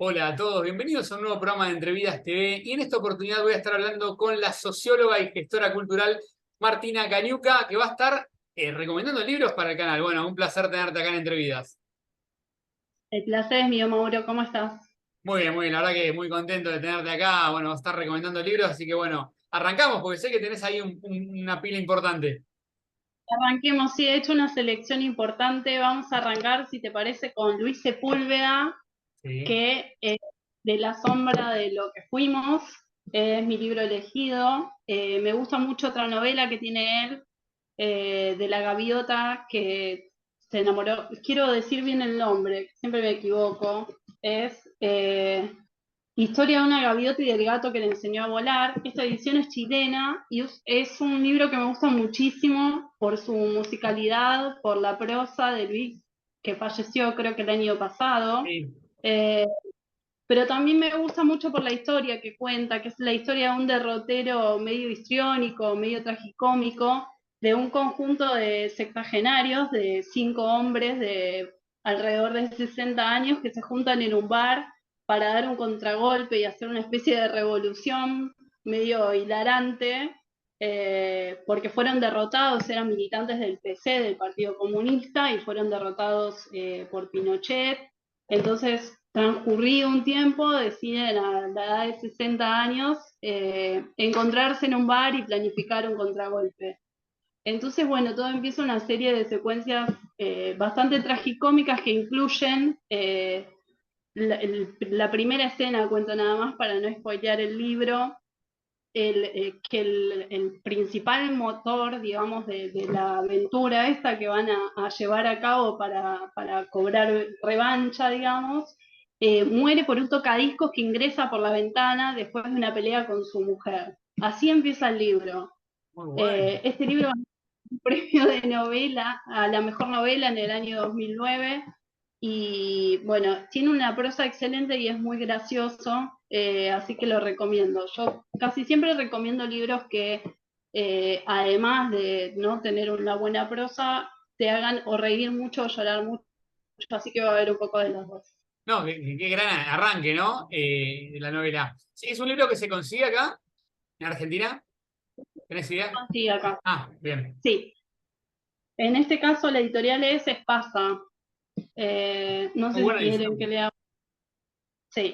Hola a todos, bienvenidos a un nuevo programa de Entrevidas TV y en esta oportunidad voy a estar hablando con la socióloga y gestora cultural Martina Cañuca, que va a estar recomendando libros para el canal. Bueno, un placer tenerte acá en Entrevidas. El placer es mío, Mauro, ¿cómo estás? Muy bien, la verdad que muy contento de tenerte acá. Bueno, vas a estar recomendando libros, así que bueno, arrancamos porque sé que tenés ahí una pila importante. Arranquemos, sí, he hecho una selección importante. Vamos a arrancar, si te parece, con Luis Sepúlveda, Sí. que de la sombra de lo que fuimos, es mi libro elegido. Me gusta mucho otra novela que tiene él, de la gaviota que se enamoró. Quiero decir bien el nombre, siempre me equivoco. Es Historia de una gaviota y del gato que le enseñó a volar. Esta edición es chilena y es un libro que me gusta muchísimo por su musicalidad, por la prosa de Luis, que falleció creo que el año pasado. Sí. Eh, pero también me gusta mucho por la historia que cuenta, que es la historia de un derrotero medio histriónico, medio tragicómico, de un conjunto de sexagenarios, de 5 hombres de alrededor de 60 años que se juntan en un bar para dar un contragolpe y hacer una especie de revolución medio hilarante, porque fueron derrotados, eran militantes del PC, del Partido Comunista, y fueron derrotados por Pinochet. Entonces, transcurrido un tiempo, deciden a la edad de 60 años encontrarse en un bar y planificar un contragolpe. Entonces, bueno, todo empieza una serie de secuencias bastante tragicómicas que incluyen la primera escena, cuento nada más para no spoilear el libro, que el principal motor, digamos, de la aventura esta que van a llevar a cabo para cobrar revancha, digamos, muere por un tocadiscos que ingresa por la ventana después de una pelea con su mujer. Así empieza el libro. Muy bueno. Este libro ganó un premio de novela a la mejor novela en el año 2009 y bueno, tiene una prosa excelente y es muy gracioso, así que lo recomiendo. Yo casi siempre recomiendo libros que además de no tener una buena prosa, te hagan o reír mucho o llorar mucho, así que va a haber un poco de los dos. No, qué gran arranque, ¿no? De la novela. Sí, ¿es un libro que se consigue acá, en Argentina? ¿Tenés idea? Sí, acá. Ah, bien. Sí. En este caso la editorial es Espasa. No Muy sé si buena quieren que edición. lea. Sí.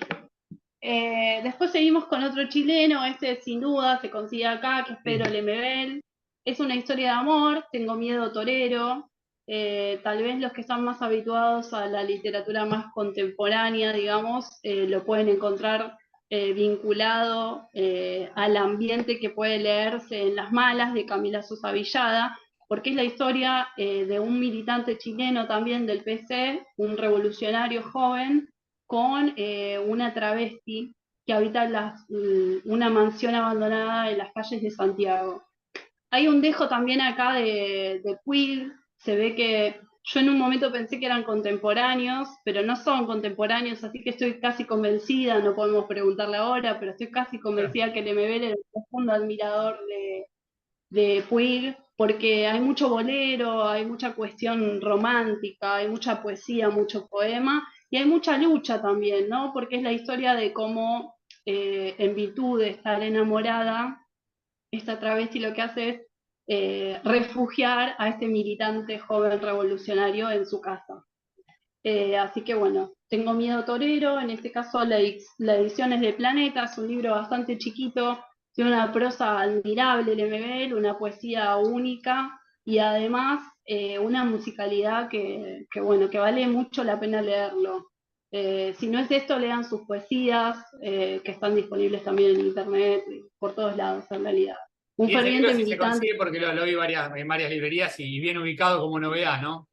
Después seguimos con otro chileno, este sin duda se consigue acá, que es Sí. Pedro Lemebel. Es una historia de amor, tengo miedo torero. Tal vez los que están más habituados a la literatura más contemporánea, digamos, lo pueden encontrar vinculado al ambiente que puede leerse en Las Malas de Camila Sosa Villada, porque es la historia de un militante chileno también del PC, un revolucionario joven con una travesti que habita una mansión abandonada en las calles de Santiago. Hay un dejo también acá de Puig, se ve que yo en un momento pensé que eran contemporáneos, pero no son contemporáneos, así que estoy casi convencida, no podemos preguntarle ahora, pero estoy casi Claro. convencida que Lemebel era un profundo admirador de Puig, porque hay mucho bolero, hay mucha cuestión romántica, hay mucha poesía, mucho poema, y hay mucha lucha también, ¿no? Porque es la historia de cómo, en virtud de estar enamorada, esta travesti lo que hace es refugiar a este militante joven revolucionario en su casa. Así que bueno, Tengo miedo torero, en este caso la edición es de Planeta, es un libro bastante chiquito, tiene una prosa admirable, el MBL, una poesía única y además una musicalidad bueno, que vale mucho la pena leerlo. Si no es de esto, lean sus poesías, que están disponibles también en internet, por todos lados en realidad. Un Y ese libro ferviente sí se militante. consigue porque lo vi en varias librerías y bien ubicado como novedad, ¿no?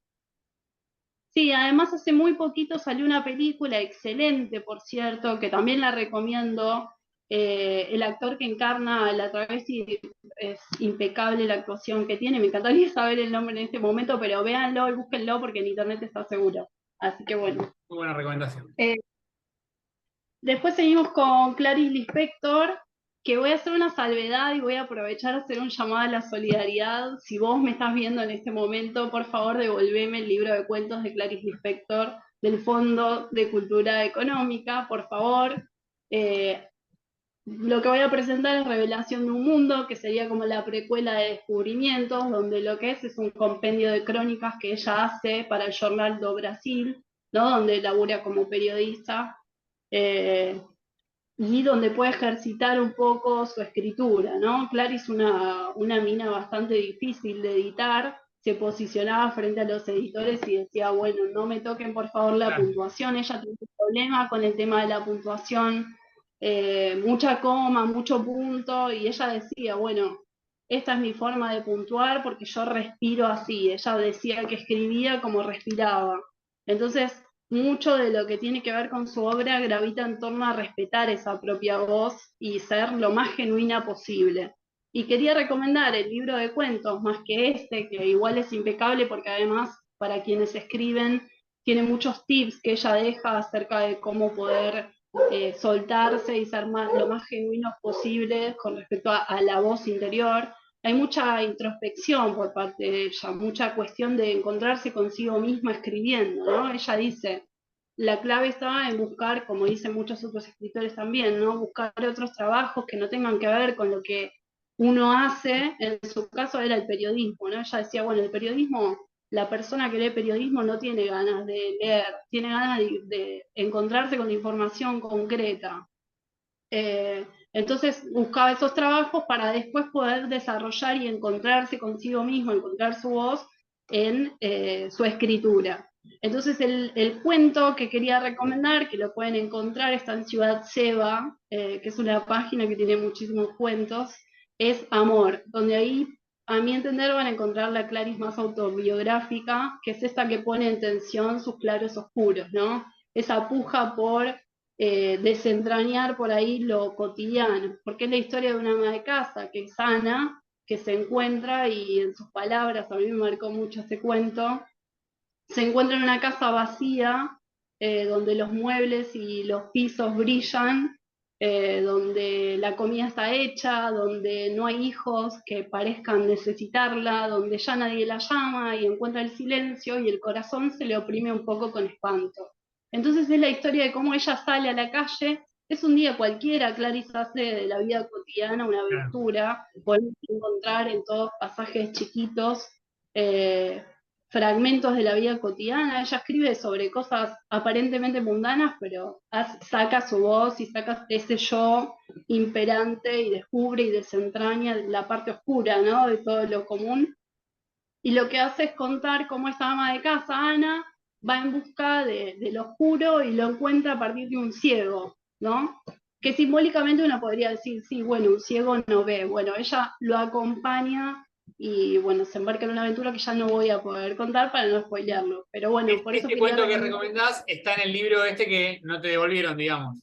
Sí, además hace muy poquito salió una película excelente, por cierto, que también la recomiendo. El actor que encarna a la travesti es impecable la actuación que tiene. Me encantaría saber el nombre en este momento, pero véanlo y búsquenlo porque en internet está seguro. Así que bueno. Muy buena recomendación. Eh, Después seguimos con Clarice Lispector, que voy a hacer una salvedad y voy a aprovechar a hacer un llamado a la solidaridad. Si vos me estás viendo en este momento, por favor devolveme el libro de cuentos de Clarice Lispector. del Fondo de Cultura Económica, por favor. Eh, lo que voy a presentar es Revelación de un Mundo, que sería como la precuela de Descubrimientos, donde lo que es un compendio de crónicas que ella hace para el Jornal do Brasil, ¿no? Donde labura como periodista. Eh, y donde puede ejercitar un poco su escritura, ¿no? Clarice, una mina bastante difícil de editar, se posicionaba frente a los editores y decía, bueno, no me toquen por favor la Claro, puntuación, ella tiene un problema con el tema de la puntuación, mucha coma, mucho punto, y ella decía, bueno, esta es mi forma de puntuar porque yo respiro así, ella decía que escribía como respiraba. Entonces, mucho de lo que tiene que ver con su obra gravita en torno a respetar esa propia voz y ser lo más genuina posible. Y quería recomendar el libro de cuentos, más que este, que igual es impecable porque además para quienes escriben tiene muchos tips que ella deja acerca de cómo poder soltarse y ser lo más genuinos posible con respecto a la voz interior. Hay mucha introspección por parte de ella, mucha cuestión de encontrarse consigo misma escribiendo, ¿no? Ella dice, la clave está en buscar, como dicen muchos otros escritores también, ¿no? Buscar otros trabajos que no tengan que ver con lo que uno hace. En su caso era el periodismo, ¿no? Ella decía, bueno, el periodismo, la persona que lee periodismo no tiene ganas de leer, tiene ganas de encontrarse con la información concreta. Entonces buscaba esos trabajos para después poder desarrollar y encontrarse consigo mismo, encontrar su voz en su escritura. Entonces el cuento que quería recomendar, que lo pueden encontrar, está en Ciudad Seba, que es una página que tiene muchísimos cuentos, es Amor, donde ahí, a mi entender, van a encontrar la Clarice más autobiográfica, que es esta que pone en tensión sus claros oscuros, ¿no? Esa puja por desentrañar por ahí lo cotidiano, porque es la historia de una ama de casa que es Ana, que se encuentra, y en sus palabras, a mí me marcó mucho este cuento, se encuentra en una casa vacía, donde los muebles y los pisos brillan, donde la comida está hecha, donde no hay hijos que parezcan necesitarla, donde ya nadie la llama y encuentra el silencio y el corazón se le oprime un poco con espanto. Entonces es la historia de cómo ella sale a la calle, es un día cualquiera, Clarice hace de la vida cotidiana una claro. aventura, podemos encontrar en todos pasajes chiquitos eh, fragmentos de la vida cotidiana. Ella escribe sobre cosas aparentemente mundanas, pero saca su voz y saca ese yo imperante y descubre y desentraña la parte oscura, ¿no? De todo lo común. Y lo que hace es contar cómo esta ama de casa, Ana, va en busca de lo oscuro y lo encuentra a partir de un ciego, ¿no? Que simbólicamente uno podría decir, sí, bueno, un ciego no ve. Bueno, ella lo acompaña y bueno, se embarca en una aventura que ya no voy a poder contar para no spoilearlo. Pero bueno, por eso Este quería cuento que recomendar recomendás está en el libro este que no te devolvieron, digamos.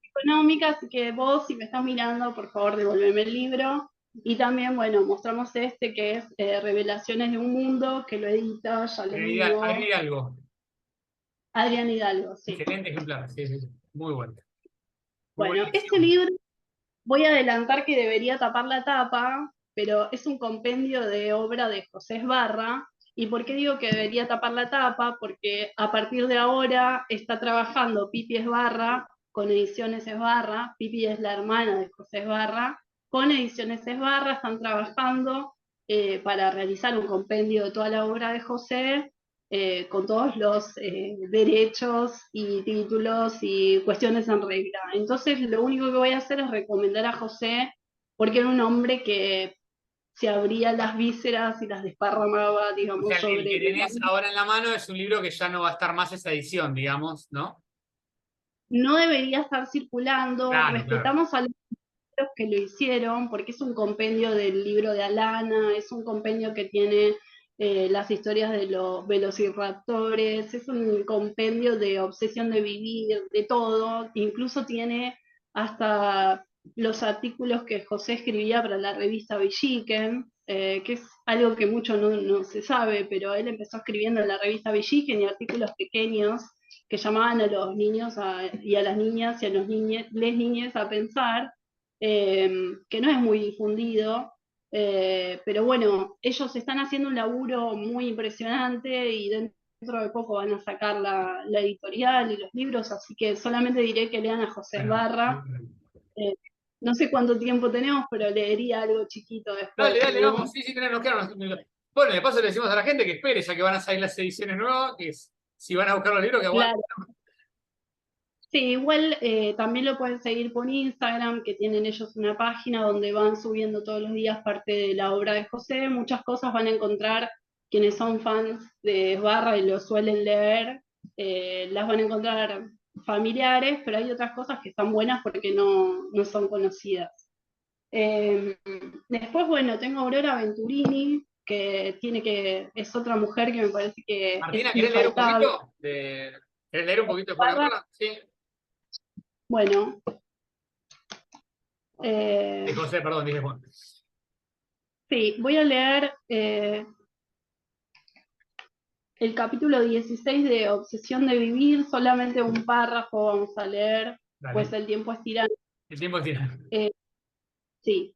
Económica, así que vos, si me estás mirando, por favor, devolveme el libro. Y también, bueno, mostramos este que es Revelaciones de un Mundo, que lo edita, ya les Adrián digo, Hidalgo. Adrián Hidalgo, sí. Excelente ejemplar. Sí, sí, sí. Muy bueno. Muy buena Bueno, este elección. libro voy a adelantar que debería tapar la tapa, pero es un compendio de obra de José Esbarra. ¿Y por qué digo que debería tapar la tapa? Porque a partir de ahora está trabajando Pipi Esbarra con Ediciones Esbarra. Pipi es la hermana de José Esbarra. Con Ediciones Esbarra están trabajando para realizar un compendio de toda la obra de José, con todos los derechos y títulos y cuestiones en regla. Entonces, lo único que voy a hacer es recomendar a José, porque era un hombre que se abría las vísceras y las desparramaba, O sea, digamos, el sobre que el... tenés ahora en la mano es un libro que ya no va a estar más esa edición, digamos, ¿no? No debería estar circulando, Claro, claro. respetamos a los que lo hicieron, porque es un compendio del libro de Alana, es un compendio que tiene las historias de los velociraptores, es un compendio de obsesión de vivir, de todo, incluso tiene hasta los artículos que José escribía para la revista Villiquen, que es algo que mucho no se sabe, pero él empezó escribiendo en la revista Villiquen y artículos pequeños que llamaban a los niños y a las niñas y a los les niñes a pensar, que no es muy difundido, pero bueno, ellos están haciendo un laburo muy impresionante y dentro dentro de poco van a sacar la editorial y los libros, así que solamente diré que lean a José Bueno, Barra. Eh, no sé cuánto tiempo tenemos, pero leería algo chiquito después, dale, dale, vamos. ¿no? Sí, sí, tenemos, claro. Bueno, de paso le decimos a la gente que espere, ya que van a salir las ediciones nuevas, si van a buscar los libros, que aguanten. Claro. Sí, igual también lo pueden seguir por Instagram, que tienen ellos una página donde van subiendo todos los días parte de la obra de José. Muchas cosas van a encontrar quienes son fans de Barra y lo suelen leer, las van a encontrar familiares, pero hay otras cosas que están buenas porque no son conocidas. Eh, Después, bueno, tengo Aurora Venturini, es otra mujer que me parece que es Martina, ¿querés leer un infaltable. poquito? ¿Querés leer un poquito después de Aurora? Sí. Bueno, De eh, José, perdón, dije Juan. sí, voy a leer el capítulo 16 de Obsesión de Vivir, solamente un párrafo vamos a leer, pues Dale. el tiempo es tirano. El tiempo es tirano. Eh, sí,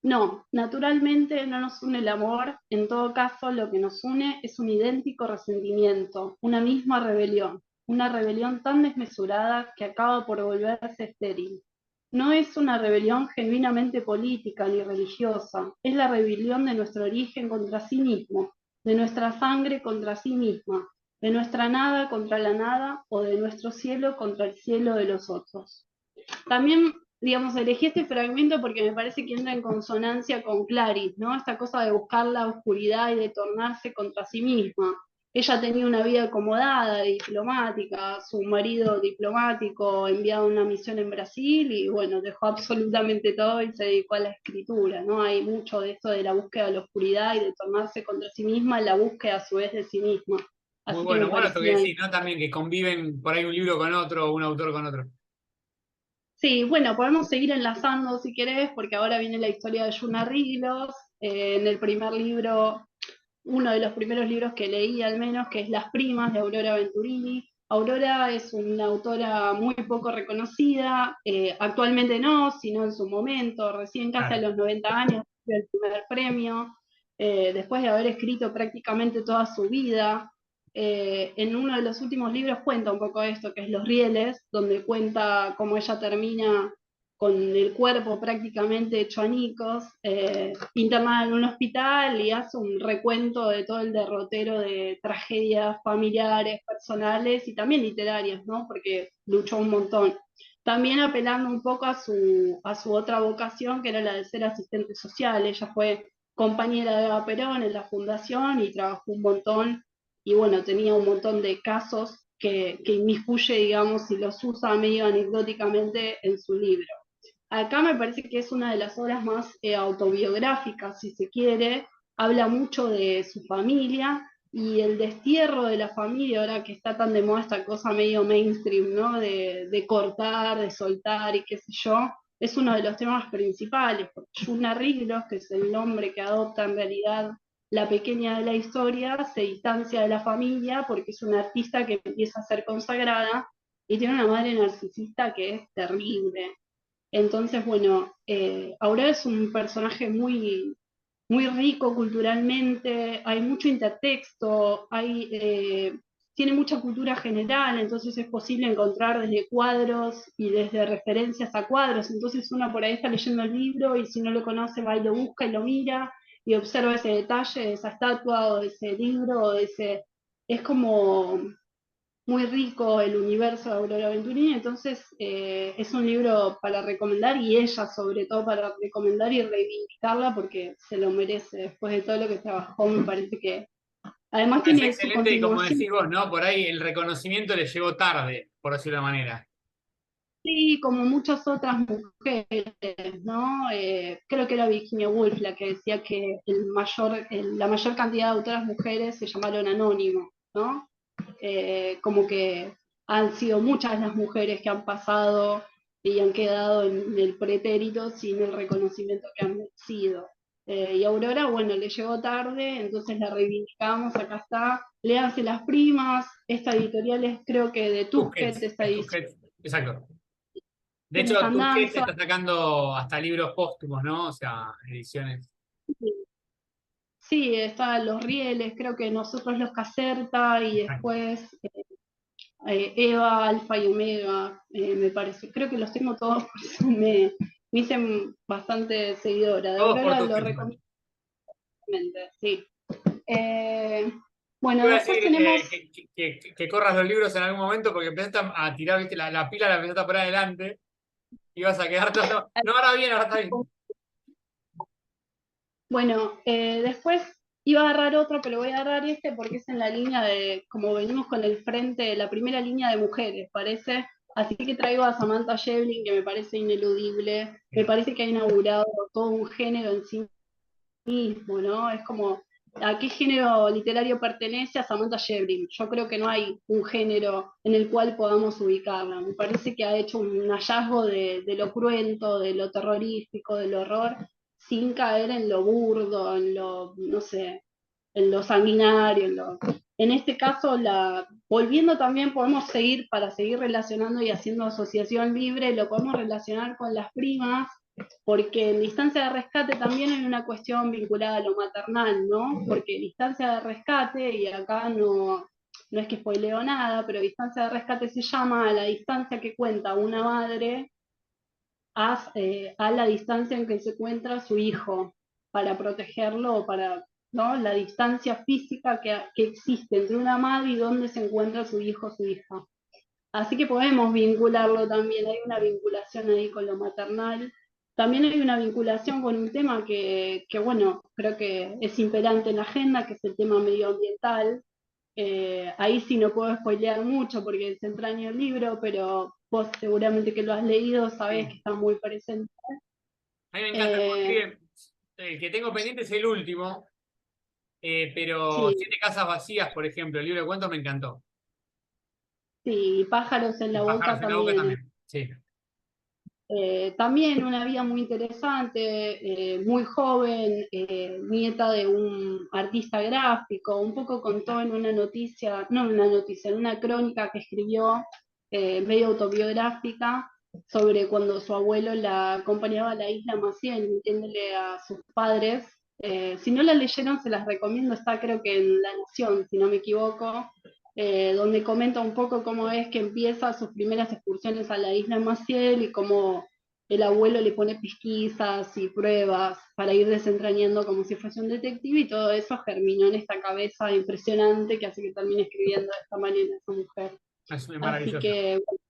no, naturalmente no nos une el amor, en todo caso lo que nos une es un idéntico resentimiento, una misma rebelión, una rebelión tan desmesurada que acaba por volverse estéril. No es una rebelión genuinamente política ni religiosa, es la rebelión de nuestro origen contra sí mismo, de nuestra sangre contra sí misma, de nuestra nada contra la nada o de nuestro cielo contra el cielo de los otros. También, digamos, elegí este fragmento porque me parece que entra en consonancia con Clarice, ¿no? Esta cosa de buscar la oscuridad y de tornarse contra sí misma. Ella tenía una vida acomodada, diplomática, su marido diplomático enviado a una misión en Brasil y bueno, dejó absolutamente todo y se dedicó a la escritura, ¿no? Hay mucho de esto de la búsqueda de la oscuridad y de tornarse contra sí misma, la búsqueda a su vez de sí misma. Muy Así que me bueno esto que parecía. decís, ¿no? También que conviven por ahí un libro con otro, un autor con otro. Sí, bueno, podemos seguir enlazando si querés, porque ahora viene la historia de Yuna Riglos. En el primer libro, uno de los primeros libros que leí al menos, que es Las Primas de Aurora Venturini. Aurora es una autora muy poco reconocida, actualmente no, sino en su momento, recién casi a Claro. los 90 años, recibió el primer premio, después de haber escrito prácticamente toda su vida. En uno de los últimos libros cuenta un poco esto, que es Los Rieles, donde cuenta cómo ella termina con el cuerpo prácticamente hecho añicos, internada en un hospital y hace un recuento de todo el derrotero de tragedias familiares, personales y también literarias, ¿no? Porque luchó un montón. También apelando un poco a su otra vocación, que era la de ser asistente social. Ella fue compañera de Eva Perón en la fundación y trabajó un montón y bueno, tenía un montón de casos que inmiscuye, digamos, y los usa medio anecdóticamente en su libro. Acá me parece que es una de las obras más autobiográficas, si se quiere, habla mucho de su familia y el destierro de la familia, ahora que está tan de moda esta cosa medio mainstream, ¿no? De cortar, de soltar y qué sé yo, es uno de los temas principales, porque Yuna Riglos, que es el nombre que adopta en realidad la pequeña de la historia, se distancia de la familia porque es una artista que empieza a ser consagrada y tiene una madre narcisista que es terrible. Entonces, bueno, Aurora es un personaje muy rico culturalmente, hay mucho intertexto, tiene mucha cultura general, entonces es posible encontrar desde cuadros y desde referencias a cuadros. Entonces uno por ahí está leyendo el libro y si no lo conoce va y lo busca y lo mira y observa ese detalle de esa estatua o de ese libro o de ese... Es como muy rico el universo de Aurora Venturini, entonces es un libro para recomendar y ella sobre todo para recomendar y reivindicarla porque se lo merece después de todo lo que trabajó, me parece que además Es tiene su excelente y como continuación. decís vos, ¿no? Por ahí el reconocimiento le llegó tarde, por decirlo de una manera. Sí, como muchas otras mujeres, ¿no? Creo que era Virginia Woolf la que decía que la mayor cantidad de autoras mujeres se llamaron anónimo, ¿no? Como que han sido muchas las mujeres que han pasado y han quedado en el pretérito sin el reconocimiento que han sido. Y Aurora, bueno, le llegó tarde, entonces la reivindicamos, acá está. Léanse Las Primas, esta editorial es creo que de Tusquets, Tusquets, esta es edición Tusquets, exacto. De hecho, tiene Tusquets andanza. está sacando hasta libros póstumos, ¿no? O sea, ediciones. sí, están los rieles, creo que nosotros los Caserta y Exacto. después Eva, Alfa y Omega, me parece. Creo que los tengo todos, por eso me hice bastante seguidora. De Todos por Aurora tus lo personajes. recomiendo, sí. Eh, bueno, Iba a después decir tenemos, que corras los libros en algún momento porque empezaste a tirar, viste, la pila la empezaste a poner adelante y vas a quedar todo. No, no, ahora bien, ahora está bien. bueno, después iba a agarrar otro, pero voy a agarrar este porque es en la línea de, como venimos con el frente, la primera línea de mujeres, parece. Así que traigo a Samantha Schweblin, que me parece ineludible, me parece que ha inaugurado todo un género en sí mismo, ¿no? Es como, ¿a qué género literario pertenece a Samantha Schweblin? Yo creo que no hay un género en el cual podamos ubicarla. Me parece que ha hecho un hallazgo de lo cruento, de lo terrorífico, del horror, sin caer en lo burdo, en lo, no sé, en lo sanguinario, en este caso, volviendo también, podemos seguir, para seguir relacionando y haciendo asociación libre, lo podemos relacionar con las primas, porque en distancia de rescate también hay una cuestión vinculada a lo maternal, ¿no? Porque distancia de rescate, y acá no es que spoileo nada, pero distancia de rescate se llama a la distancia que cuenta una madre a la distancia en que se encuentra su hijo, para protegerlo o para, ¿no? La distancia física que existe entre una madre y donde se encuentra su hijo o su hija. Así que podemos vincularlo también, hay una vinculación ahí con lo maternal. También hay una vinculación con un tema bueno, creo que es imperante en la agenda, que es el tema medioambiental. Ahí sí no puedo spoilear mucho porque es entraña el libro, pero vos seguramente que lo has leído, sabés que Sí. está muy presente. A mí me encanta, como Eh, escribe, el que tengo pendiente es el último, pero sí, Siete casas vacías, por ejemplo, el libro de cuentos me encantó. sí, Pájaros en Y la Pájaros boca en la boca también. también. Sí. También una vida muy interesante, muy joven, nieta de un artista gráfico, un poco contó en una noticia, no en una noticia, en una crónica que escribió medio autobiográfica sobre cuando su abuelo la acompañaba a la isla Maciel, mintiéndole a sus padres. Si no la leyeron, se las recomiendo, está creo que en La Nación, si no me equivoco, donde comenta un poco cómo es que empieza sus primeras excursiones a la isla Maciel y cómo el abuelo le pone pesquisas y pruebas para ir desentrañando como si fuese un detective y todo eso germinó en esta cabeza impresionante que hace que termine escribiendo de esta manera esa mujer. Es Así maravilloso. que bueno,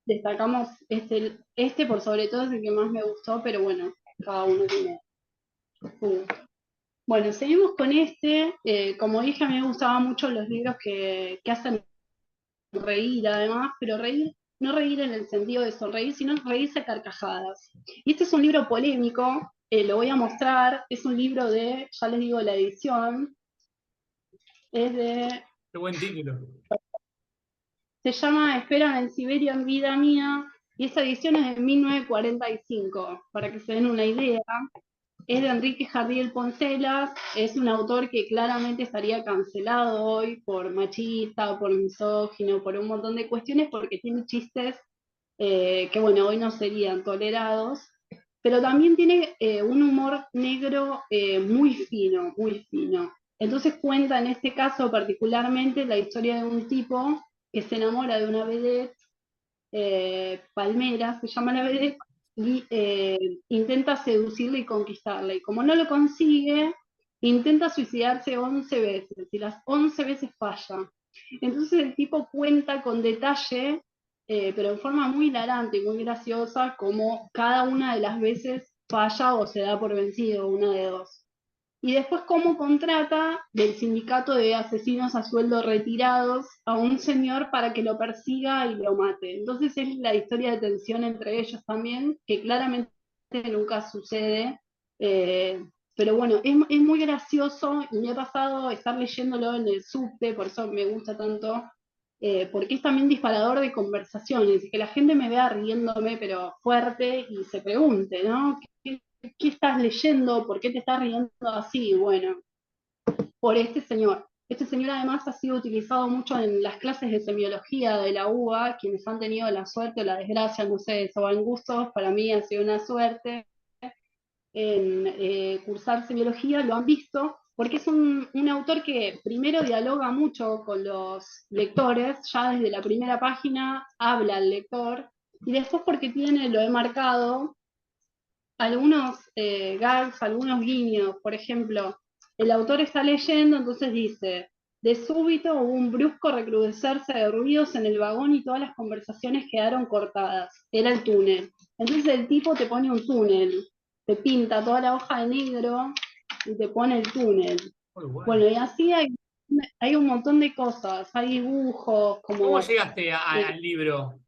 destacamos este por sobre todo es el que más me gustó, pero bueno, cada uno tiene su gusto. Bueno, seguimos con este. Como dije, a mí me gustaban mucho los libros que hacen reír además, pero reír, no reír en el sentido de sonreír, sino reírse a carcajadas. Y este es un libro polémico, lo voy a mostrar, es un libro de, ya les digo la edición, es de, Qué buen título. se llama Esperan en Siberia en vida mía, y esta edición es de 1945, para que se den una idea. Es de Enrique Jardiel Poncelas, es un autor que claramente estaría cancelado hoy por machista, por misógino, por un montón de cuestiones, porque tiene chistes que bueno, hoy no serían tolerados, pero también tiene un humor negro muy fino, muy fino. Entonces cuenta en este caso particularmente la historia de un tipo que se enamora de una vedette, Palmera se llama la vedette, y intenta seducirla y conquistarla. Y como no lo consigue, intenta suicidarse 11 veces, y las 11 veces falla. Entonces el tipo cuenta con detalle, pero en forma muy hilarante y muy graciosa, como cada una de las veces falla o se da por vencido, una de dos. Y después cómo contrata del sindicato de asesinos a sueldo retirados a un señor para que lo persiga y lo mate. Entonces es la historia de tensión entre ellos también, que claramente nunca sucede. eh, pero bueno, es muy gracioso y me ha pasado estar leyéndolo en el subte, por eso me gusta tanto, porque es también disparador de conversaciones, y que la gente me vea riéndome, pero fuerte, y se pregunte, ¿no? ¿Qué estás leyendo? ¿Por qué te estás riendo así? Bueno, por este señor. Este señor además ha sido utilizado mucho en las clases de semiología de la UBA, quienes han tenido la suerte o la desgracia, no sé, eso van gustos, para mí ha sido una suerte en cursar semiología, lo han visto, porque es un autor que primero dialoga mucho con los lectores, ya desde la primera página habla al lector, y después porque tiene, lo he marcado, algunos gags, algunos guiños. Por ejemplo, el autor está leyendo, entonces dice, de súbito hubo un brusco recrudecerse de ruidos en el vagón y todas las conversaciones quedaron cortadas. Era el túnel. Entonces el tipo te pone un túnel, te pinta toda la hoja de negro y te pone el túnel. Muy bueno. Bueno, y así hay un montón de cosas, hay dibujos, ¿Cómo como llegaste eh, al libro?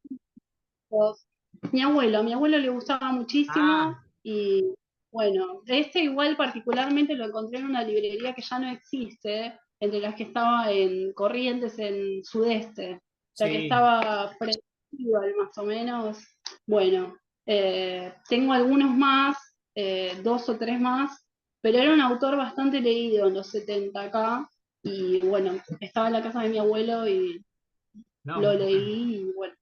a mi abuelo le gustaba muchísimo Ah, y bueno, este igual particularmente lo encontré en una librería que ya no existe, entre las que estaba en Corrientes, en Sudeste, la que sí. estaba frente al más o menos. Bueno, tengo algunos más, dos o tres más, pero era un autor bastante leído en los 70 acá, y bueno, estaba en la casa de mi abuelo y lo No, bueno. leí y bueno.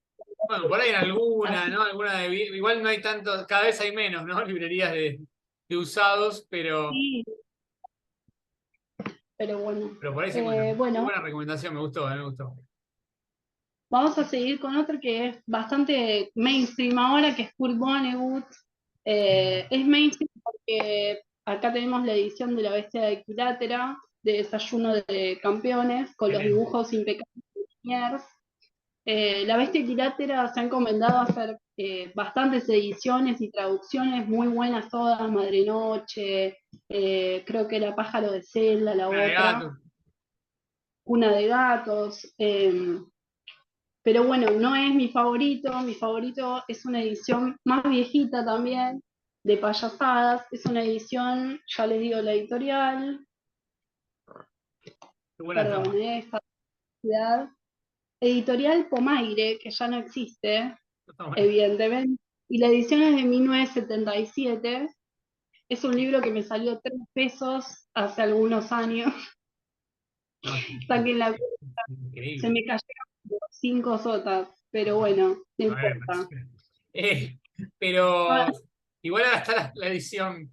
Bueno, por ahí en alguna, Así ¿no? Igual no hay tanto, cada vez hay menos, ¿no? Librerías de usados, sí, pero bueno. pero por ahí sí, bueno. Muy Bueno, buena recomendación, me gustó, me gustó. vamos a seguir con otro que es bastante mainstream ahora, que es Kurt Vonnegut. Es mainstream porque acá tenemos la edición de La Bestia de Equilátera, de Desayuno de Campeones, con los Excelente. dibujos impecables de Liniers. La Bestia Equilátera se ha encomendado a hacer bastantes ediciones y traducciones muy buenas todas, Madre Noche, creo que era Pájaro de Celda, la Una de otra, gato. Cuna de Gatos. Pero bueno, no es mi favorito es una edición más viejita también, de payasadas, es una edición, ya les digo la editorial, Qué buena perdón, tapa. esta ciudad, editorial Pomaire, que ya no existe, Está bueno. evidentemente, y la edición es de 1977, es un libro que me salió 3 pesos hace algunos años, No, saqué la, se increíble. me cayeron como 5 sotas, pero bueno, no A ver, importa. eh, pero igual ahora está la edición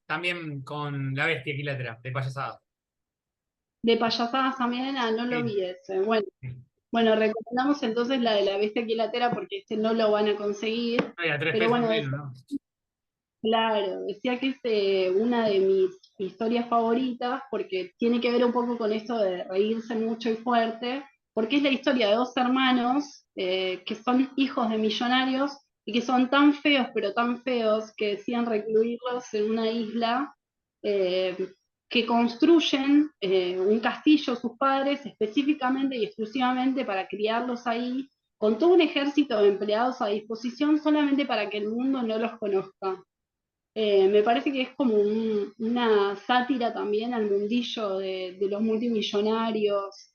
también con La Bestia Equilátera, de payasada. De payasadas también, no lo Sí, vi ese. Bueno, sí. bueno, recomendamos entonces la de la bestia quilatera porque este no lo van a conseguir. Ay, a tres Pero pesos bueno, menos, ¿no? claro, decía que es una de mis historias favoritas porque tiene que ver un poco con esto de reírse mucho y fuerte, porque es la historia de dos hermanos que son hijos de millonarios y que son tan feos, pero tan feos, que decían recluirlos en una isla, eh, que construyen un castillo sus padres específicamente y exclusivamente para criarlos ahí, con todo un ejército de empleados a disposición solamente para que el mundo no los conozca. Me parece que es como una sátira también al mundillo de los multimillonarios.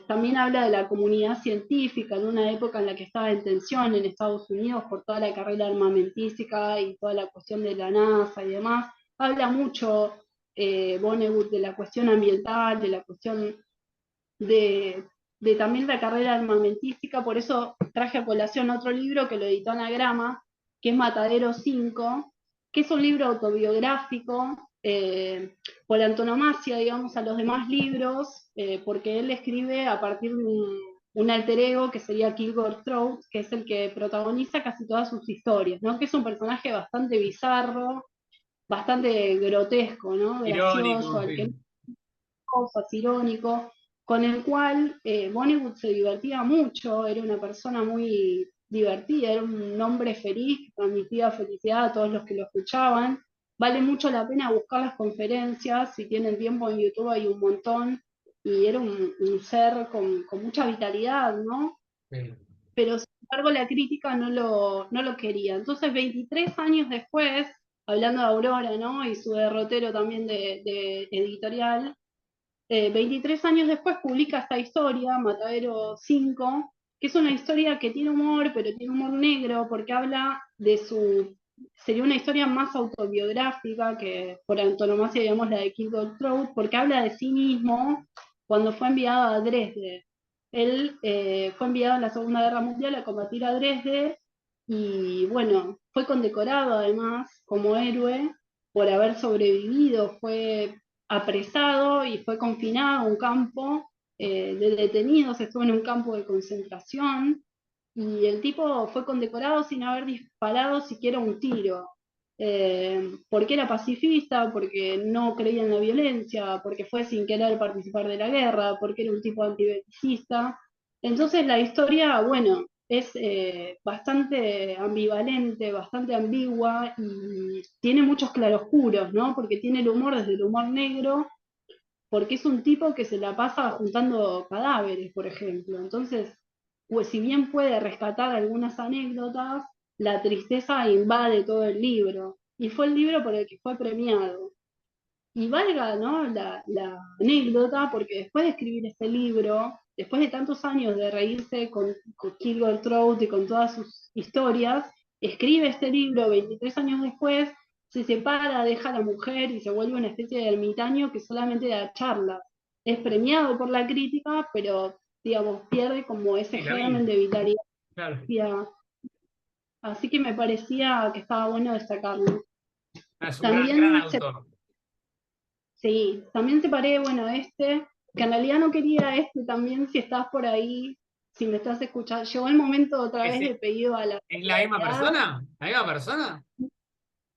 También habla de la comunidad científica en una época en la que estaba en tensión en Estados Unidos por toda la carrera armamentística y toda la cuestión de la NASA y demás. Habla mucho Vonnegut de la cuestión ambiental, de la cuestión de, de también la carrera armamentística. Por eso traje a colación otro libro que lo editó Anagrama, que es Matadero 5, que es un libro autobiográfico, por antonomasia, digamos, a los demás libros, porque él escribe a partir de un alter ego que sería Kilgore Trout, que es el que protagoniza casi todas sus historias, ¿no? Que es un personaje bastante bizarro, bastante grotesco, ¿no? Gracioso, Irónico, al que sí. cosas, irónico, con el cual Vonnegut se divertía mucho, era una persona muy divertida, era un hombre feliz, que transmitía felicidad a todos los que lo escuchaban. Vale mucho la pena buscar las conferencias, si tienen tiempo en YouTube hay un montón, y era un ser con mucha vitalidad, ¿no? Sí. Pero sin embargo la crítica no lo quería. Entonces, 23 años después, hablando de Aurora, ¿no? Y su derrotero también de editorial, 23 años después publica esta historia, Matadero 5, que es una historia que tiene humor, pero tiene humor negro, porque habla de sería una historia más autobiográfica que por antonomasia, digamos, la de Kilgore Trout, porque habla de sí mismo cuando fue enviado a Dresde. Él fue enviado en la Segunda Guerra Mundial a combatir a Dresde y bueno, fue condecorado además como héroe por haber sobrevivido, fue apresado y fue confinado a un campo de detenidos, estuvo en un campo de concentración y el tipo fue condecorado sin haber disparado siquiera un tiro. Porque era pacifista, porque no creía en la violencia, porque fue sin querer participar de la guerra, porque era un tipo antibelicista. Entonces la historia, bueno, es bastante ambivalente, bastante ambigua y tiene muchos claroscuros, ¿no? Porque tiene el humor desde el humor negro, porque es un tipo que se la pasa juntando cadáveres, por ejemplo. Entonces, pues si bien puede rescatar algunas anécdotas, la tristeza invade todo el libro. Y fue el libro por el que fue premiado. Y valga, ¿no? la anécdota, porque después de escribir este libro, después de tantos años de reírse con Kilgore Trout y con todas sus historias, escribe este libro 23 años después, se separa, deja a la mujer y se vuelve una especie de ermitaño que solamente da charlas. Es premiado por la crítica, pero, digamos, pierde como ese Sí, la vida, germen de vitalidad. claro. Así que me parecía que estaba bueno destacarlo. Es un gran También se autor. Sí, también separé, bueno, que en realidad no quería también, si estás por ahí, si me estás escuchando, llegó el momento otra vez de ¿Es, pedido a la es la misma solidaridad, persona? ¿La misma persona?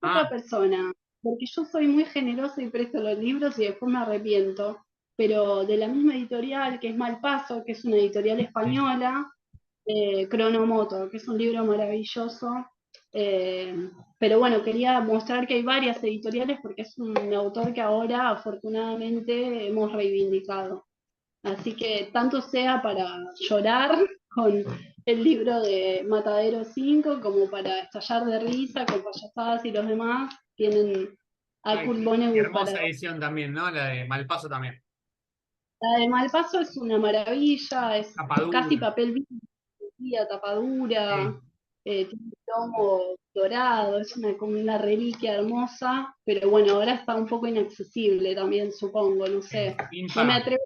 otra Ah, persona, porque yo soy muy generosa y presto los libros y después me arrepiento, pero de la misma editorial, que es Malpaso, que es una editorial sí. española, Cronomoto, que es un libro maravilloso. Pero bueno, quería mostrar que hay varias editoriales porque es un autor que ahora afortunadamente hemos reivindicado. Así que tanto sea para llorar con el libro de Matadero 5 como para estallar de risa con payasadas y los demás, tienen a Ay, Kurt qué Vonnegut para... hermosa edición también, ¿no? La de Malpaso también. La de Malpaso es una maravilla, es casi Tapadura. papel vidrio, tapadura, Sí. tiene un lomo dorado, es como una reliquia hermosa, pero bueno, ahora está un poco inaccesible también, supongo, no Sí. sé. No me Impagable. atrevo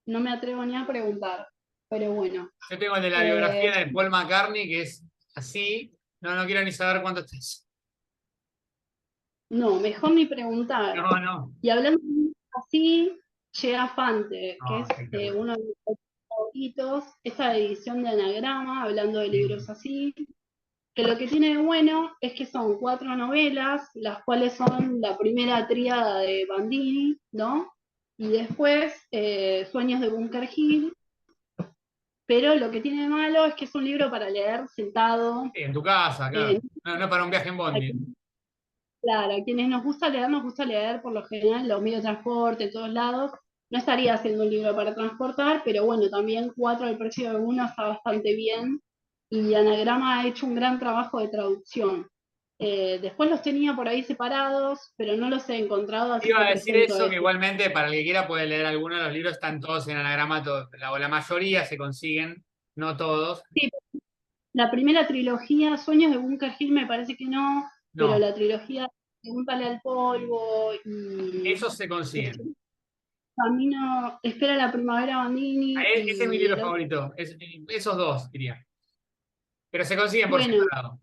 no me atrevo ni a preguntar, pero bueno. Yo tengo el de la Eh, biografía de Paul McCartney, que es así. No, no quiero ni saber cuánto es. no, mejor ni preguntar. No, no. Y hablando así, llega Fante, que No, es espectacular. uno de mis favoritos, esta edición de Anagrama, hablando de Sí. libros así, que lo que tiene de bueno es que son 4 novelas, las cuales son la primera tríada de Bandini, ¿no? Y después Sueños de Bunker Hill, pero lo que tiene de malo es que es un libro para leer sentado. En tu casa, eh, claro. No, no para un viaje en Bondi. Claro, a quienes nos gusta leer por lo general los medios de transporte en todos lados. No estaría haciendo un libro para transportar, pero bueno, también 4 al precio de uno está bastante bien. Y Anagrama ha hecho un gran trabajo de traducción. Después los tenía por ahí separados, pero no los he encontrado, así Iba que a decir presento eso, que este. igualmente para el que quiera puede leer alguno de los libros, están todos en anagrama, o la mayoría se consiguen, no todos. Sí, la primera trilogía, Sueños de Bunker Hill, me parece que no, pero No, la trilogía Pregúntale al polvo y esos se consiguen. Camino, Espera la primavera Bandini Ese es mi y libro el otro. favorito, esos dos, diría. Pero se consiguen por Bueno, separado.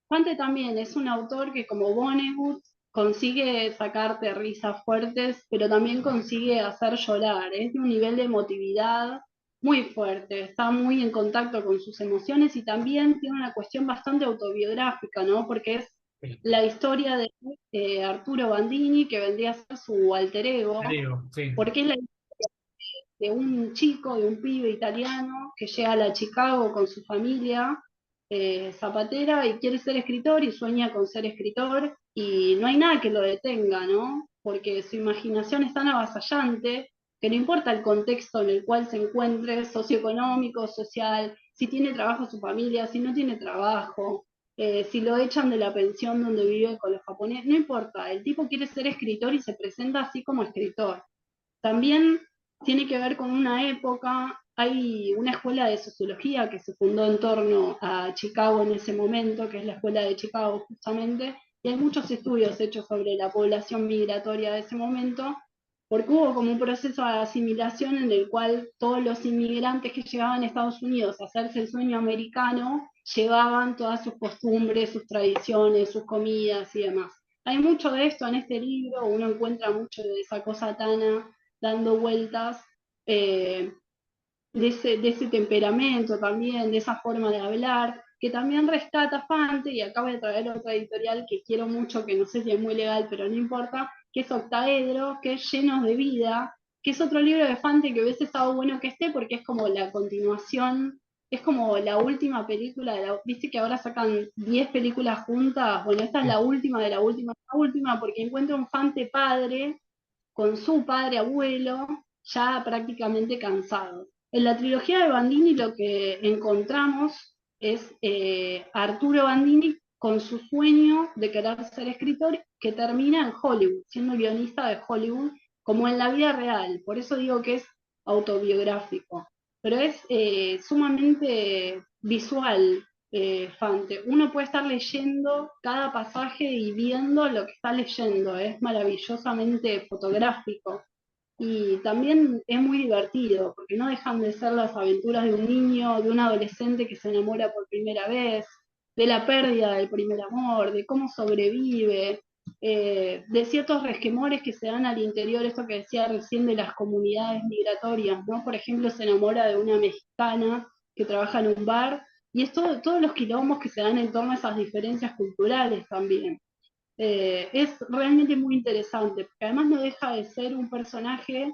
Fante también es un autor que como Vonnegut consigue sacarte risas fuertes, pero también consigue hacer llorar. Es de un nivel de emotividad muy fuerte, está muy en contacto con sus emociones y también tiene una cuestión bastante autobiográfica, ¿no? Porque es Sí, la historia de Arturo Bandini, que vendría a ser su alter ego, te digo, sí. porque es la de un chico, de un pibe italiano que llega a la Chicago con su familia zapatera y quiere ser escritor y sueña con ser escritor y no hay nada que lo detenga, ¿no? Porque su imaginación es tan avasallante que no importa el contexto en el cual se encuentre, socioeconómico, social, si tiene trabajo su familia, si no tiene trabajo, si lo echan de la pensión donde vive con los japoneses, no importa, el tipo quiere ser escritor y se presenta así como escritor. También tiene que ver con una época, hay una escuela de sociología que se fundó en torno a Chicago en ese momento, que es la escuela de Chicago justamente, y hay muchos estudios hechos sobre la población migratoria de ese momento, porque hubo como un proceso de asimilación en el cual todos los inmigrantes que llegaban a Estados Unidos a hacerse el sueño americano llevaban todas sus costumbres, sus tradiciones, sus comidas y demás. Hay mucho de esto en este libro, uno encuentra mucho de esa cosa Tana dando vueltas, eh, de ese temperamento también, de esa forma de hablar, que también rescata Fante, y acaba de traer otra editorial que quiero mucho, que no sé si es muy legal, pero no importa, que es Octaedro, que es Llenos de Vida, que es otro libro de Fante que hubiese estado bueno que esté, porque es como la continuación, es como la última película, viste que ahora sacan 10 películas juntas, bueno, esta es Sí. la última de la última, la última, porque encuentra un Fante padre con su padre abuelo ya prácticamente cansado. En la trilogía de Bandini lo que encontramos es Arturo Bandini con su sueño de querer ser escritor que termina en Hollywood, siendo guionista de Hollywood, como en la vida real. Por eso digo que es autobiográfico. Pero es sumamente visual, Fante. Uno puede estar leyendo cada pasaje y viendo lo que está leyendo. Es maravillosamente fotográfico. Y también es muy divertido, porque no dejan de ser las aventuras de un niño, de un adolescente que se enamora por primera vez, de la pérdida del primer amor, de cómo sobrevive, de ciertos resquemores que se dan al interior, esto que decía recién de las comunidades migratorias, ¿no? Por ejemplo, se enamora de una mexicana que trabaja en un bar, y es todos los quilombos que se dan en torno a esas diferencias culturales también. Es realmente muy interesante, porque además no deja de ser un personaje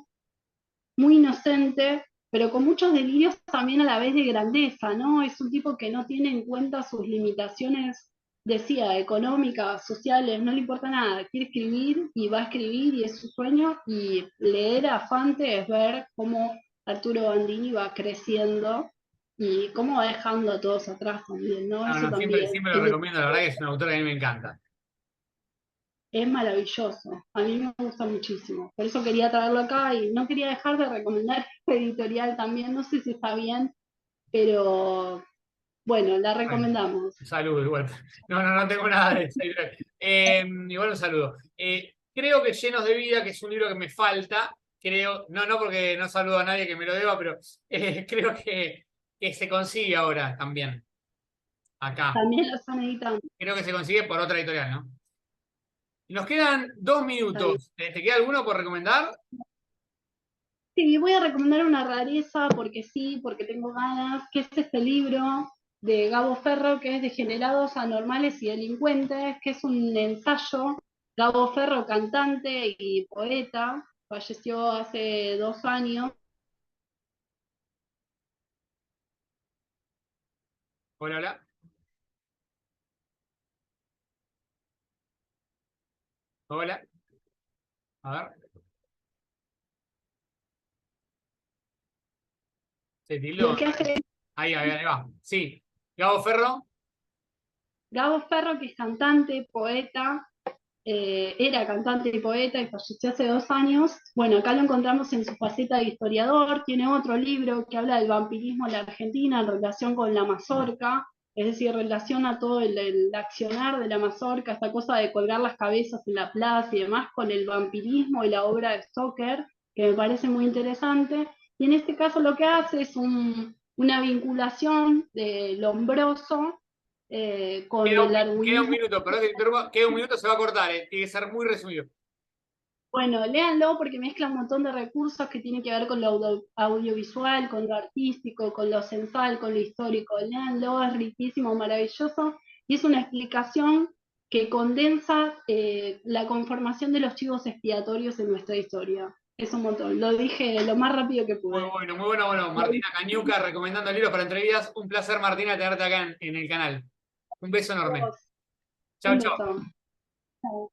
muy inocente, pero con muchos delirios también a la vez de grandeza, ¿no? Es un tipo que no tiene en cuenta sus limitaciones, decía, económicas, sociales, no le importa nada, quiere escribir y va a escribir y es su sueño, y leer a Fante es ver cómo Arturo Bandini va creciendo y cómo va dejando a todos atrás también, ¿no? No, Eso no, siempre, también siempre lo recomiendo, la verdad que es un autor que a mí me encanta. es maravilloso, a mí me gusta muchísimo. Por eso quería traerlo acá y no quería dejar de recomendar esta editorial también, no sé si está bien, pero bueno, la Bueno, recomendamos. un saludo igual. No, no, no tengo nada de eso. Igual un saludo. Creo que Llenos de Vida, que es un libro que me falta, creo, no, no porque no saludo a nadie que me lo deba, pero creo que se consigue ahora también, acá. También lo están editando, Creo que se consigue por otra editorial, ¿no? Nos quedan 2 minutos. ¿Te queda alguno por recomendar? sí, voy a recomendar una rareza porque sí, porque tengo ganas, que es este libro de Gabo Ferro, que es Degenerados, Anormales y Delincuentes, que es un ensayo. Gabo Ferro, cantante y poeta, falleció hace 2 años. Hola, hola. Hola. A ver. Se Lo tildó. que hace Ahí va. Sí. Gabo Ferro. Gabo Ferro, que es cantante, poeta, era cantante y poeta y falleció hace 2 años. Bueno, acá lo encontramos en su faceta de historiador, tiene otro libro que habla del vampirismo en la Argentina en relación con la mazorca, es decir, relaciona todo el accionar de la mazorca, esta cosa de colgar las cabezas en la plaza y demás, con el vampirismo y la obra de Stoker, que me parece muy interesante. Y en este caso lo que hace es una vinculación de Lombroso con el Queda un argüinismo. minuto, perdón que te interrumpa. Queda un minuto, se va a cortar, tiene que ser muy resumido. Bueno, léanlo porque mezcla un montón de recursos que tienen que ver con lo audiovisual, con lo artístico, con lo sensual, con lo histórico. Léanlo, es riquísimo, maravilloso y es una explicación que condensa la conformación de los chivos expiatorios en nuestra historia. Es un montón. Lo dije lo más rápido que Muy pude. bueno, muy bueno. Bueno, Martina Cañuca recomendando libros para entrevistas. Un placer, Martina, tenerte acá en el canal. Un beso enorme. Chau, Un chau. beso. Chao.